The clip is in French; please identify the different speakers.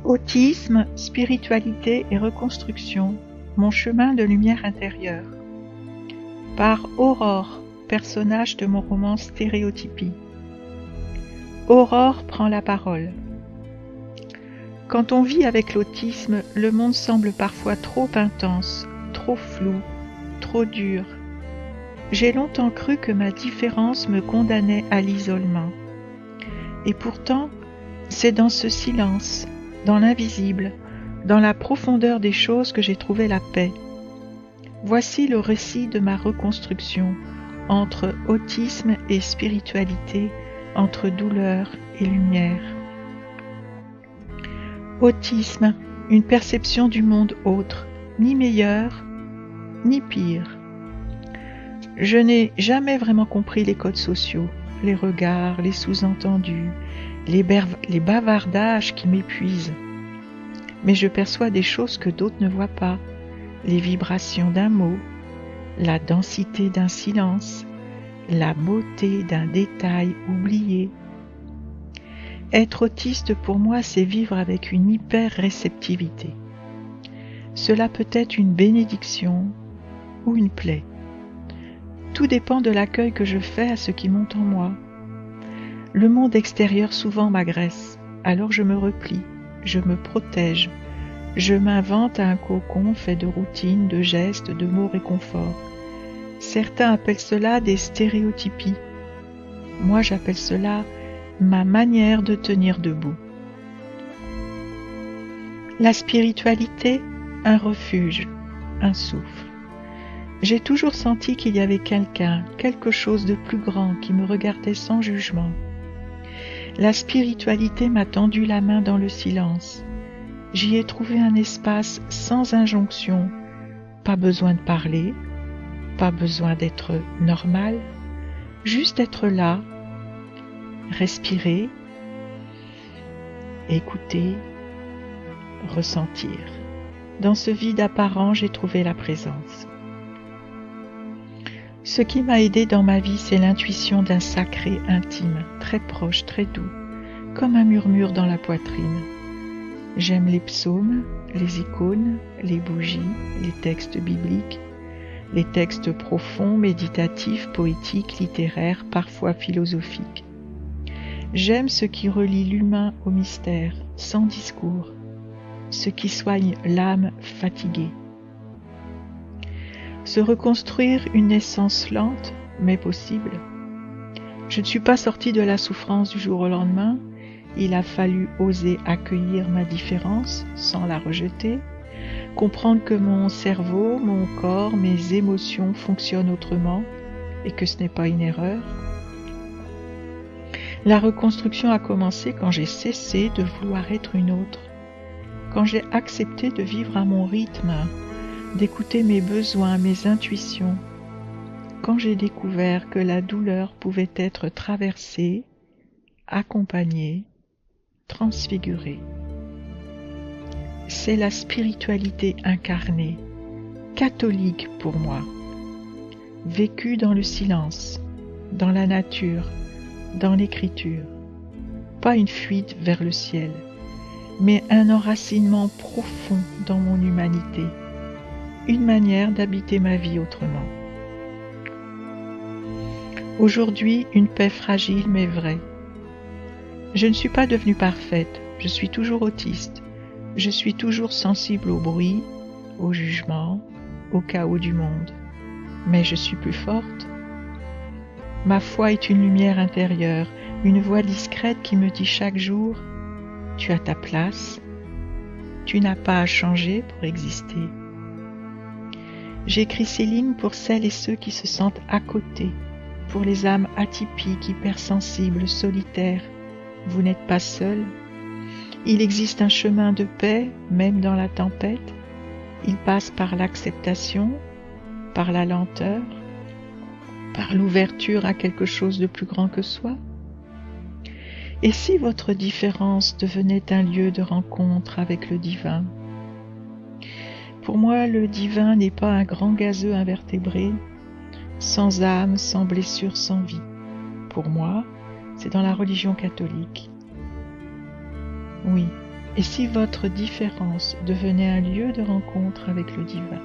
Speaker 1: Autisme, spiritualité et reconstruction, mon chemin de lumière intérieure. Par Aurore, personnage de mon roman Stéréotypie. Aurore prend la parole. Quand on vit avec l'autisme, le monde semble parfois trop intense, trop flou, trop dur. J'ai longtemps cru que ma différence me condamnait à l'isolement. Et pourtant, c'est dans ce silence, dans l'invisible, dans la profondeur des choses que j'ai trouvé la paix. Voici le récit de ma reconstruction, entre autisme et spiritualité, entre douleur et lumière. Autisme, une perception du monde autre, ni meilleure, ni pire. Je n'ai jamais vraiment compris les codes sociaux, les regards, les sous-entendus, les bavardages qui m'épuisent. Mais je perçois des choses que d'autres ne voient pas, les vibrations d'un mot, la densité d'un silence, la beauté d'un détail oublié. Être autiste pour moi, c'est vivre avec une hyper-réceptivité. Cela peut être une bénédiction ou une plaie. Tout dépend de l'accueil que je fais à ce qui monte en moi. Le monde extérieur souvent m'agresse, alors je me replie, je me protège, je m'invente un cocon fait de routines, de gestes, de mots réconforts. Certains appellent cela des stéréotypies. Moi, j'appelle cela ma manière de tenir debout. La spiritualité, un refuge, un souffle. J'ai toujours senti qu'il y avait quelqu'un, quelque chose de plus grand qui me regardait sans jugement. La spiritualité m'a tendu la main dans le silence. J'y ai trouvé un espace sans injonction, pas besoin de parler, pas besoin d'être normal, juste être là, respirer, écouter, ressentir. Dans ce vide apparent, j'ai trouvé la présence. Ce qui m'a aidé dans ma vie, c'est l'intuition d'un sacré intime, très proche, très doux, comme un murmure dans la poitrine. J'aime les psaumes, les icônes, les bougies, les textes bibliques, les textes profonds, méditatifs, poétiques, littéraires, parfois philosophiques. J'aime ce qui relie l'humain au mystère, sans discours, ce qui soigne l'âme fatiguée. Se reconstruire une naissance lente, mais possible. Je ne suis pas sortie de la souffrance du jour au lendemain. Il a fallu oser accueillir ma différence sans la rejeter, comprendre que mon cerveau, mon corps, mes émotions fonctionnent autrement et que ce n'est pas une erreur. La reconstruction a commencé quand j'ai cessé de vouloir être une autre, quand j'ai accepté de vivre à mon rythme, d'écouter mes besoins, mes intuitions, quand j'ai découvert que la douleur pouvait être traversée, accompagnée, transfigurée. C'est la spiritualité incarnée, catholique pour moi, vécue dans le silence, dans la nature, dans l'écriture. Pas une fuite vers le ciel, mais un enracinement profond dans mon humanité, une manière d'habiter ma vie autrement. Aujourd'hui, une paix fragile mais vraie. Je ne suis pas devenue parfaite, je suis toujours autiste, je suis toujours sensible au bruit, au jugement, au chaos du monde. Mais je suis plus forte. Ma foi est une lumière intérieure, une voix discrète qui me dit chaque jour « Tu as ta place, tu n'as pas à changer pour exister ». J'écris ces lignes pour celles et ceux qui se sentent à côté, pour les âmes atypiques, hypersensibles, solitaires. Vous n'êtes pas seul. Il existe un chemin de paix, même dans la tempête. Il passe par l'acceptation, par la lenteur, par l'ouverture à quelque chose de plus grand que soi. Et si votre différence devenait un lieu de rencontre avec le divin? Pour moi, le divin n'est pas un grand gazeux invertébré, sans âme, sans blessure, sans vie. Pour moi, c'est dans la religion catholique. Oui, Et si votre différence devenait un lieu de rencontre avec le divin?